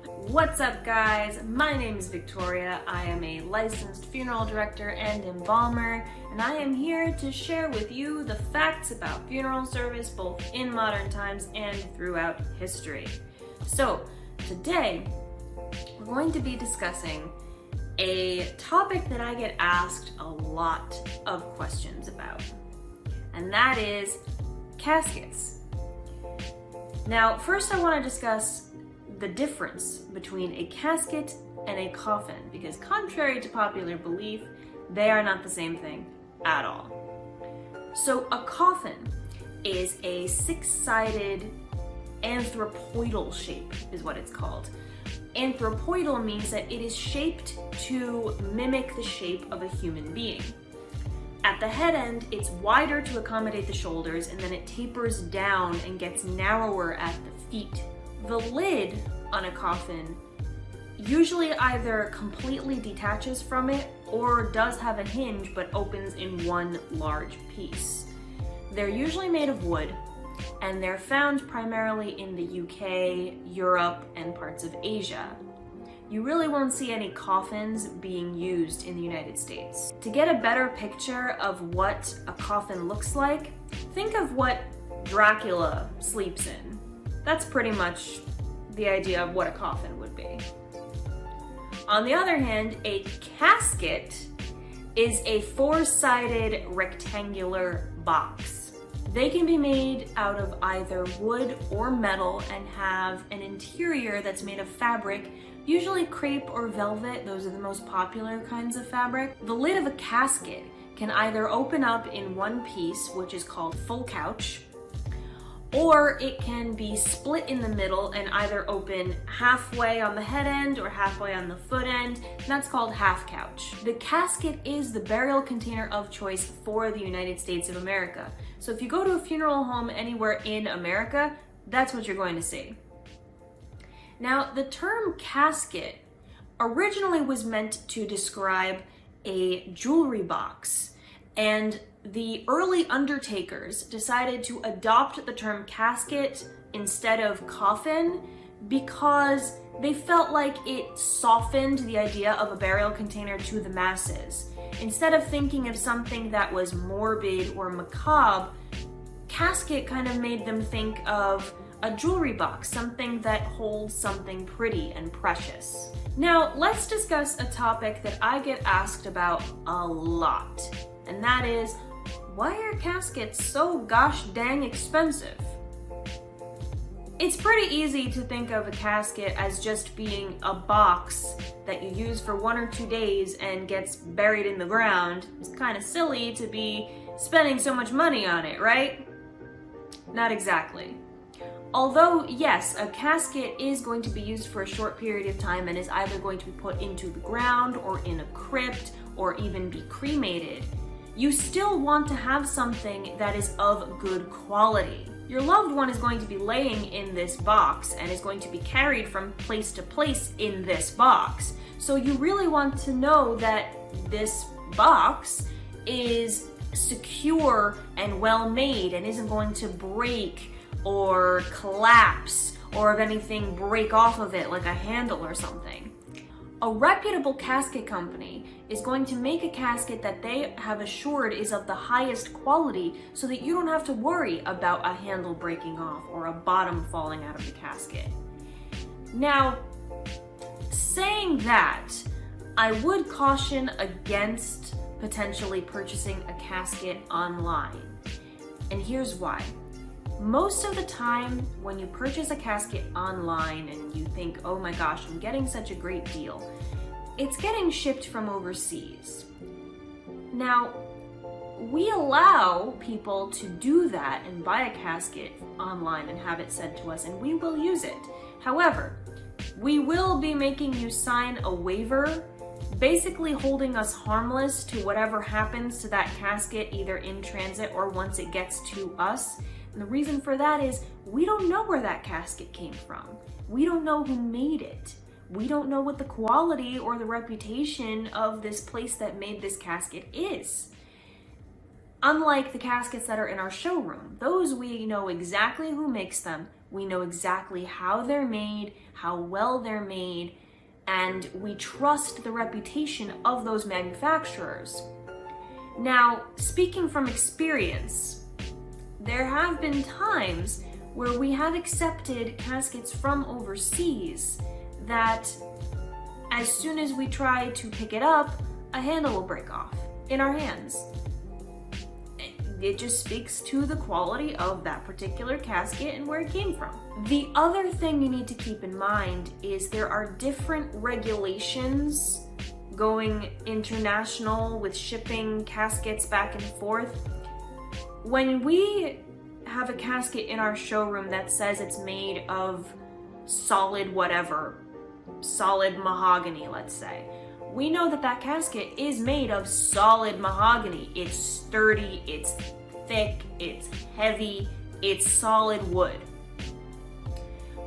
What's up, guys? My name is Victoria. I am a licensed funeral director and embalmer, and I am here to share with you the facts about funeral service both in modern times and throughout history. So, today we're going to be discussing a topic that I get asked a lot of questions about, and that is caskets. Now, first I want to discuss the difference between a casket and a coffin, because contrary to popular belief, they are not the same thing at all. So a coffin is a six-sided anthropoidal shape, is what it's called. Anthropoidal means that it is shaped to mimic the shape of a human being. At the head end, it's wider to accommodate the shoulders, and then it tapers down and gets narrower at the feet. The lid on a coffin usually either completely detaches from it or does have a hinge but opens in one large piece. They're usually made of wood, and they're found primarily in the UK, Europe, and parts of Asia. You really won't see any coffins being used in the United States. To get a better picture of what a coffin looks like, think of what Dracula sleeps in. That's pretty much the idea of what a coffin would be. On the other hand, a casket is a four-sided rectangular box. They can be made out of either wood or metal and have an interior that's made of fabric, usually crepe or velvet. Those are the most popular kinds of fabric. The lid of a casket can either open up in one piece, which is called full couch, or it can be split in the middle and either open halfway on the head end or halfway on the foot end, and that's called half couch. The casket is the burial container of choice for the United States of America. So if you go to a funeral home anywhere in America, that's what you're going to see. Now, the term casket originally was meant to describe a jewelry box, and the early undertakers decided to adopt the term casket instead of coffin because they felt like it softened the idea of a burial container to the masses. Instead of thinking of something that was morbid or macabre, casket kind of made them think of a jewelry box, something that holds something pretty and precious. Now, let's discuss a topic that I get asked about a lot, and that is, why are caskets so gosh dang expensive? It's pretty easy to think of a casket as just being a box that you use for 1 or 2 days and gets buried in the ground. It's kind of silly to be spending so much money on it, right? Not exactly. Although, yes, a casket is going to be used for a short period of time and is either going to be put into the ground or in a crypt or even be cremated, you still want to have something that is of good quality. Your loved one is going to be laying in this box and is going to be carried from place to place in this box. So you really want to know that this box is secure and well made and isn't going to break or collapse, or if anything, break off of it like a handle or something. A reputable casket company is going to make a casket that they have assured is of the highest quality so that you don't have to worry about a handle breaking off or a bottom falling out of the casket. Now, saying that, I would caution against potentially purchasing a casket online. And here's why. Most of the time, when you purchase a casket online and you think, oh my gosh, I'm getting such a great deal, it's getting shipped from overseas. Now, we allow people to do that and buy a casket online and have it sent to us, and we will use it. However, we will be making you sign a waiver, basically holding us harmless to whatever happens to that casket, either in transit or once it gets to us. And the reason for that is we don't know where that casket came from. We don't know who made it. We don't know what the quality or the reputation of this place that made this casket is. Unlike the caskets that are in our showroom, those we know exactly who makes them, we know exactly how they're made, how well they're made, and we trust the reputation of those manufacturers. Now, speaking from experience, there have been times where we have accepted caskets from overseas that as soon as we try to pick it up, a handle will break off in our hands. It just speaks to the quality of that particular casket and where it came from. The other thing you need to keep in mind is there are different regulations going international with shipping caskets back and forth. When we have a casket in our showroom that says it's made of solid whatever, solid mahogany, let's say, we know that that casket is made of solid mahogany. It's sturdy, it's thick, it's heavy, it's solid wood.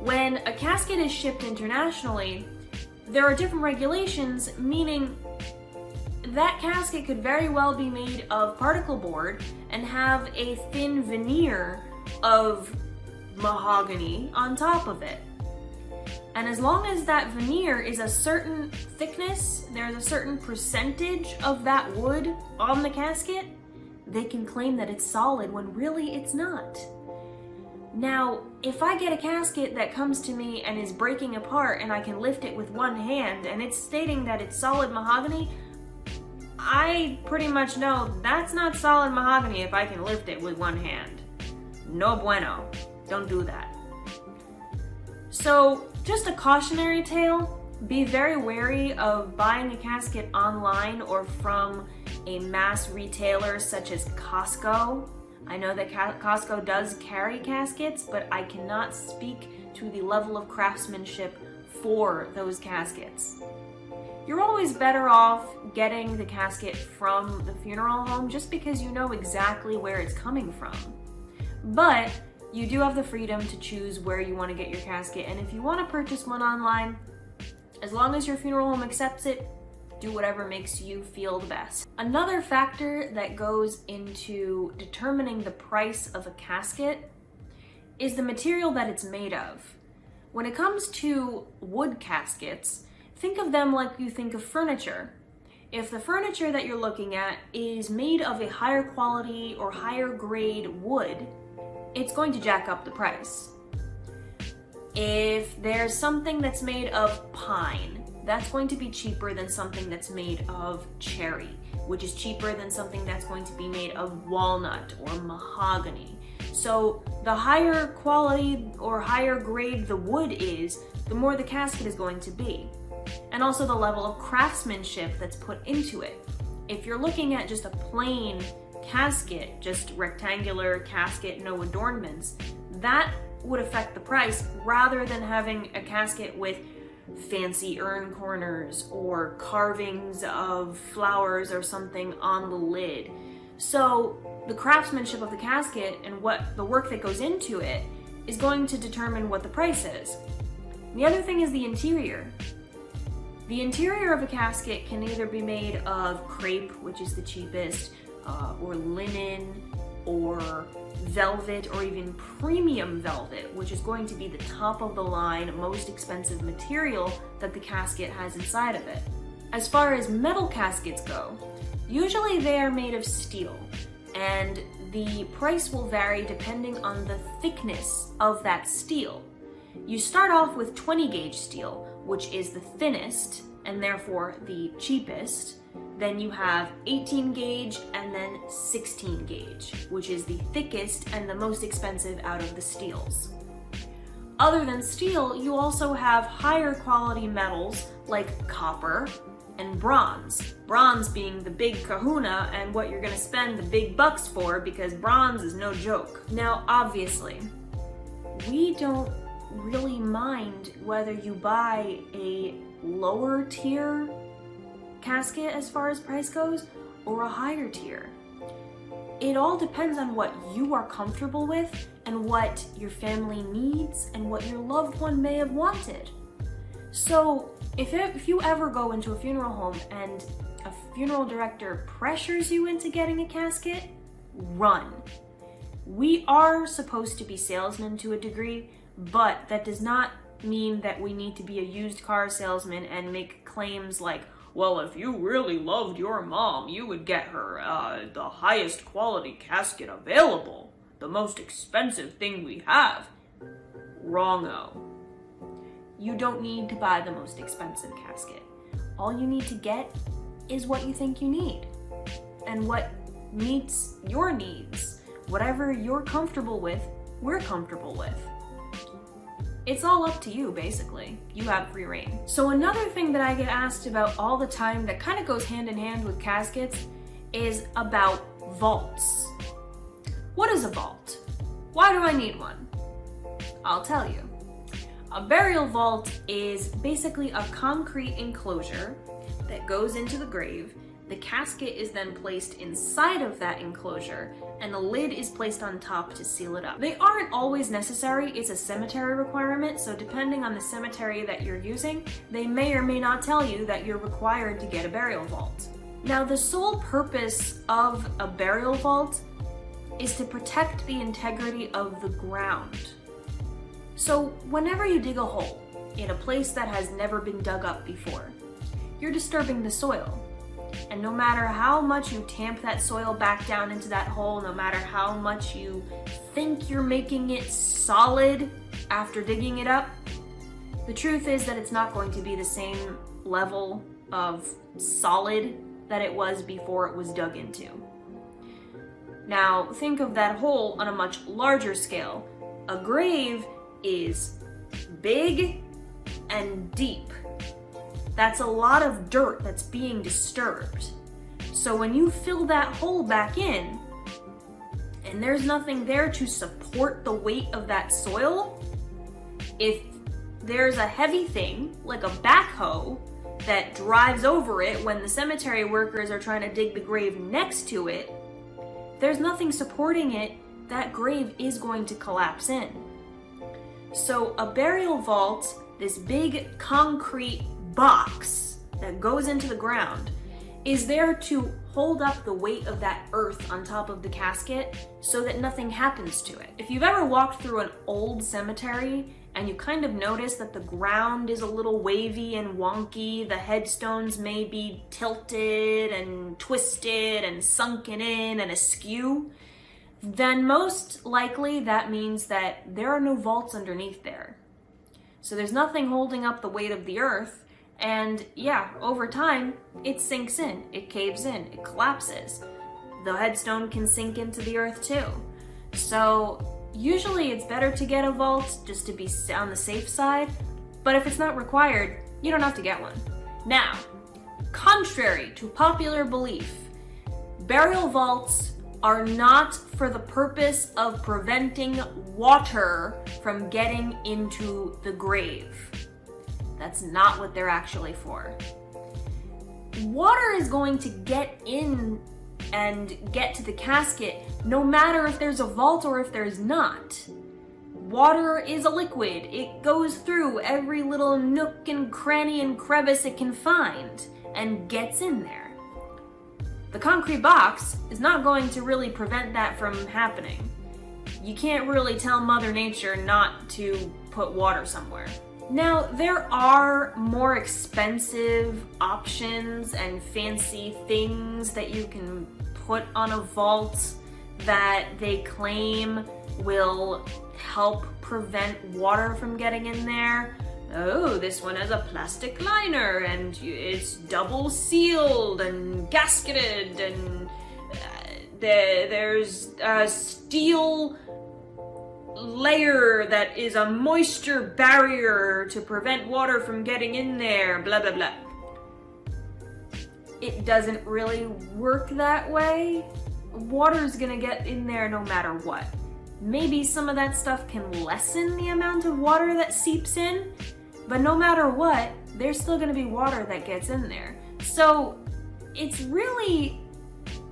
When a casket is shipped internationally, there are different regulations, meaning that casket could very well be made of particle board and have a thin veneer of mahogany on top of it. And as long as that veneer is a certain thickness, there's a certain percentage of that wood on the casket, they can claim that it's solid when really it's not. Now, if I get a casket that comes to me and is breaking apart and I can lift it with one hand and it's stating that it's solid mahogany, I pretty much know that's not solid mahogany if I can lift it with one hand. No bueno. Don't do that. So, just a cautionary tale, be very wary of buying a casket online or from a mass retailer such as Costco. I know that Costco does carry caskets, but I cannot speak to the level of craftsmanship for those caskets. You're always better off getting the casket from the funeral home just because you know exactly where it's coming from. But you do have the freedom to choose where you want to get your casket, and if you want to purchase one online, as long as your funeral home accepts it, do whatever makes you feel the best. Another factor that goes into determining the price of a casket is the material that it's made of. When it comes to wood caskets, think of them like you think of furniture. If the furniture that you're looking at is made of a higher quality or higher grade wood, it's going to jack up the price. If there's something that's made of pine, that's going to be cheaper than something that's made of cherry, which is cheaper than something that's going to be made of walnut or mahogany. So the higher quality or higher grade the wood is, the more the casket is going to be. And also the level of craftsmanship that's put into it. If you're looking at just a plain casket, just rectangular casket, no adornments, that would affect the price rather than having a casket with fancy urn corners or carvings of flowers or something on the lid. So the craftsmanship of the casket and what the work that goes into it is going to determine what the price is. The other thing is the interior. The interior of a casket can either be made of crepe, which is the cheapest, or linen, or velvet, or even premium velvet, which is going to be the top of the line, most expensive material that the casket has inside of it. As far as metal caskets go, usually they are made of steel, and the price will vary depending on the thickness of that steel. You start off with 20 gauge steel, which is the thinnest and therefore the cheapest. Then you have 18 gauge and then 16 gauge, which is the thickest and the most expensive out of the steels. Other than steel, you also have higher quality metals like copper and bronze. Bronze being the big kahuna and what you're gonna spend the big bucks for, because bronze is no joke. Now, obviously, we don't really mind whether you buy a lower tier casket as far as price goes or a higher tier. It all depends on what you are comfortable with and what your family needs and what your loved one may have wanted. So if you ever go into a funeral home and a funeral director pressures you into getting a casket, run. We are supposed to be salesmen to a degree, but that does not mean that we need to be a used car salesman and make claims like, well, if you really loved your mom, you would get her the highest quality casket available, the most expensive thing we have. Wrong-o. You don't need to buy the most expensive casket. All you need to get is what you think you need and what meets your needs. Whatever you're comfortable with, we're comfortable with. It's all up to you, basically. You have free reign. So another thing that I get asked about all the time that kind of goes hand in hand with caskets is about vaults. What is a vault? Why do I need one? I'll tell you. A burial vault is basically a concrete enclosure that goes into the grave. The casket is then placed inside of that enclosure, and the lid is placed on top to seal it up. They aren't always necessary. It's a cemetery requirement, so depending on the cemetery that you're using, they may or may not tell you that you're required to get a burial vault. Now, the sole purpose of a burial vault is to protect the integrity of the ground. So whenever you dig a hole in a place that has never been dug up before, you're disturbing the soil. And no matter how much you tamp that soil back down into that hole, no matter how much you think you're making it solid after digging it up, the truth is that it's not going to be the same level of solid that it was before it was dug into. Now, think of that hole on a much larger scale. A grave is big and deep. That's a lot of dirt that's being disturbed. So when you fill that hole back in, and there's nothing there to support the weight of that soil, if there's a heavy thing, like a backhoe, that drives over it when the cemetery workers are trying to dig the grave next to it, there's nothing supporting it, that grave is going to collapse in. So a burial vault, this big concrete box that goes into the ground, is there to hold up the weight of that earth on top of the casket so that nothing happens to it. If you've ever walked through an old cemetery and you kind of notice that the ground is a little wavy and wonky, the headstones may be tilted and twisted and sunken in and askew, then most likely that means that there are no vaults underneath there. So there's nothing holding up the weight of the earth, and yeah, over time, it sinks in, it caves in, it collapses. The headstone can sink into the earth too. So usually it's better to get a vault just to be on the safe side, but if it's not required, you don't have to get one. Now, contrary to popular belief, burial vaults are not for the purpose of preventing water from getting into the grave. That's not what they're actually for. Water is going to get in and get to the casket no matter if there's a vault or if there's not. Water is a liquid. It goes through every little nook and cranny and crevice it can find and gets in there. The concrete box is not going to really prevent that from happening. You can't really tell Mother Nature not to put water somewhere. Now, there are more expensive options and fancy things that you can put on a vault that they claim will help prevent water from getting in there. Oh, this one has a plastic liner and it's double sealed and gasketed, and there's a steel layer that is a moisture barrier to prevent water from getting in there, blah blah blah. It doesn't really work that way. Water's gonna get in there no matter what. Maybe some of that stuff can lessen the amount of water that seeps in, but no matter what, there's still gonna be water that gets in there. So it's really,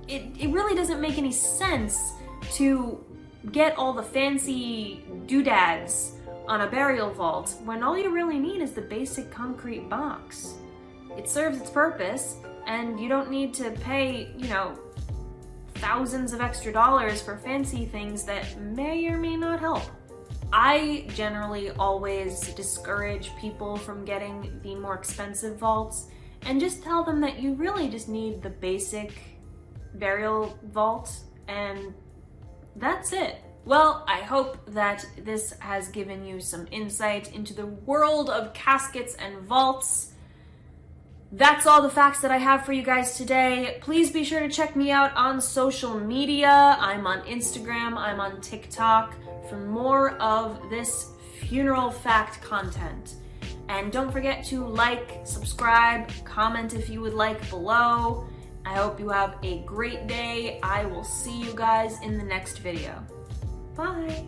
it really doesn't make any sense to get all the fancy doodads on a burial vault when all you really need is the basic concrete box. It serves its purpose, and you don't need to pay, thousands of extra dollars for fancy things that may or may not help. I generally always discourage people from getting the more expensive vaults and just tell them that you really just need the basic burial vault, and that's it. Well, I hope that this has given you some insight into the world of caskets and vaults. That's all the facts that I have for you guys today. Please be sure to check me out on social media. I'm on Instagram, I'm on TikTok for more of this funeral fact content. And don't forget to like, subscribe, comment if you would like below. I hope you have a great day. I will see you guys in the next video. Bye!